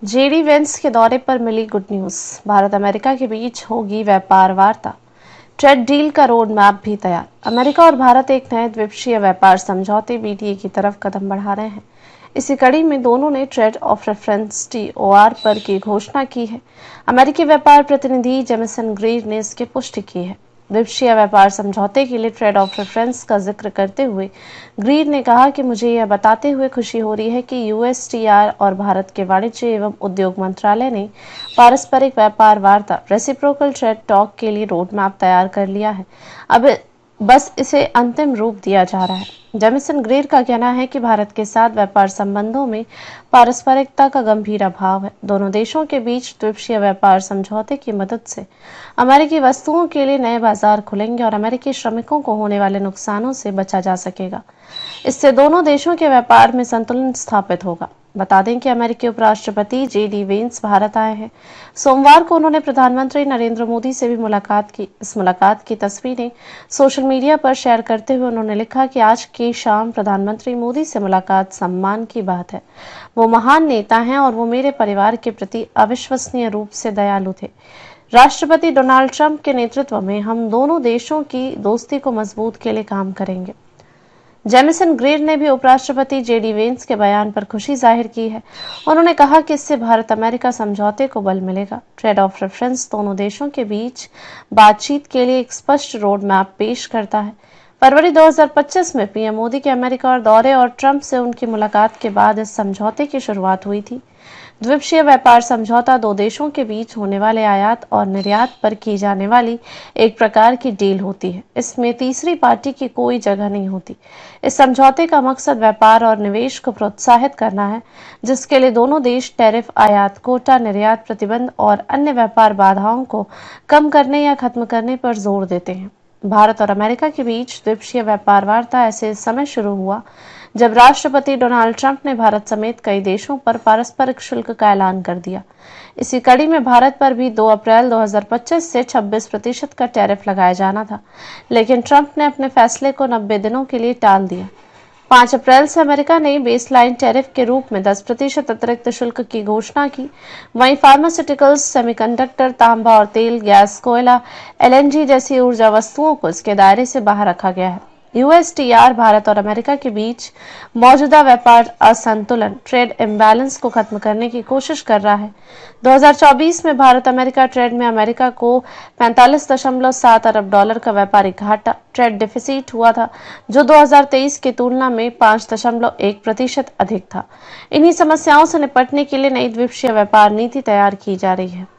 JD Vance के दौरे पर मिली गुड न्यूज। भारत अमेरिका के बीच होगी व्यापार वार्ता। ट्रेड डील का रोड मैप भी तैयार। अमेरिका और भारत एक नए द्विपक्षीय व्यापार समझौते बीटीए की तरफ कदम बढ़ा रहे हैं। इसी कड़ी में दोनों ने ट्रेड ऑफ रेफरेंस टीओआर पर की घोषणा की है। अमेरिकी व्यापार प्रतिनिधि जेमिसन ग्रीर ने इसकी पुष्टि की है। द्विपक्षीय व्यापार समझौते के लिए ट्रेड ऑफ रेफरेंस का जिक्र करते हुए ग्रीर ने कहा कि मुझे यह बताते हुए खुशी हो रही है कि यूएसटीआर और भारत के वाणिज्य एवं उद्योग मंत्रालय ने पारस्परिक व्यापार वार्ता रेसिप्रोकल ट्रेड टॉक के लिए रोड मैप तैयार कर लिया है। अब बस इसे अंतिम रूप दिया जा रहा है। जेमिसन ग्रीर का कहना है कि भारत के साथ व्यापार संबंधों में पारस्परिकता का गंभीर अभाव है। दोनों देशों के बीच द्विपक्षीय व्यापार समझौते की मदद से अमेरिकी वस्तुओं के लिए नए बाजार खुलेंगे और अमेरिकी श्रमिकों को होने वाले नुकसानों से बचा जा सकेगा। इससे दोनों देशों के व्यापार में संतुलन स्थापित होगा। बता दें कि अमेरिकी उपराष्ट्रपति जेडी वेंस भारत आए हैं। सोमवार को उन्होंने प्रधानमंत्री नरेंद्र मोदी से भी मुलाकात की। इस मुलाकात की तस्वीरें सोशल मीडिया पर शेयर करते हुए उन्होंने लिखा कि आज की शाम प्रधानमंत्री मोदी से मुलाकात सम्मान की बात है। वो महान नेता हैं और वो मेरे परिवार के प्रति अविश्वसनीय रूप से दयालु थे। राष्ट्रपति डोनाल्ड ट्रंप के नेतृत्व में हम दोनों देशों की दोस्ती को मजबूत के लिए काम करेंगे। जेमिसन ग्रीर ने भी उपराष्ट्रपति जेडी वेंस के बयान पर खुशी जाहिर की है। उन्होंने कहा कि इससे भारत अमेरिका समझौते को बल मिलेगा। ट्रेड ऑफ रेफरेंस दोनों देशों के बीच बातचीत के लिए एक स्पष्ट रोड मैप पेश करता है। फरवरी 2025 में पीएम मोदी के अमेरिका और दौरे और ट्रंप से उनकी मुलाकात के बाद इस समझौते की शुरुआत हुई थी। द्विपक्षीय व्यापार समझौता दो देशों के बीच होने वाले आयात और निर्यात पर की जाने वाली एक प्रकार की डील होती है। इसमें तीसरी पार्टी की कोई जगह नहीं होती। इस समझौते का मकसद व्यापार और निवेश को प्रोत्साहित करना है, जिसके लिए दोनों देश टैरिफ, आयात, कोटा, निर्यात प्रतिबंध और अन्य व्यापार बाधाओं को कम करने या खत्म करने पर जोर देते हैं। भारत और अमेरिका के बीच द्विपक्षीय व्यापार वार्ता ऐसे समय शुरू हुआ जब राष्ट्रपति डोनाल्ड ट्रंप ने भारत समेत कई देशों पर पारस्परिक शुल्क का ऐलान कर दिया। इसी कड़ी में भारत पर भी 2 अप्रैल 2025 से 26% का टैरिफ लगाया जाना था, लेकिन ट्रंप ने अपने फैसले को 90 दिनों के लिए टाल दिया। 5 अप्रैल से अमेरिका ने बेसलाइन टैरिफ के रूप में 10% अतिरिक्त शुल्क की घोषणा की। वहीं फार्मास्यूटिकल्स, सेमीकंडक्टर, तांबा और तेल, गैस, कोयला, एलएनजी जैसी ऊर्जा वस्तुओं को इसके दायरे से बाहर रखा गया है। यूएसटीआर भारत और अमेरिका के बीच मौजूदा व्यापार असंतुलन, ट्रेड इम्बैलेंस को खत्म करने की कोशिश कर रहा है। 2024 में भारत अमेरिका ट्रेड में अमेरिका को 45.7 अरब डॉलर का व्यापारिक घाटा, ट्रेड डिफिसिट हुआ था, जो 2023 की तुलना में 5.1% अधिक था। इन्हीं समस्याओं से निपटने के लिए नई द्विपक्षीय व्यापार नीति तैयार की जा रही है।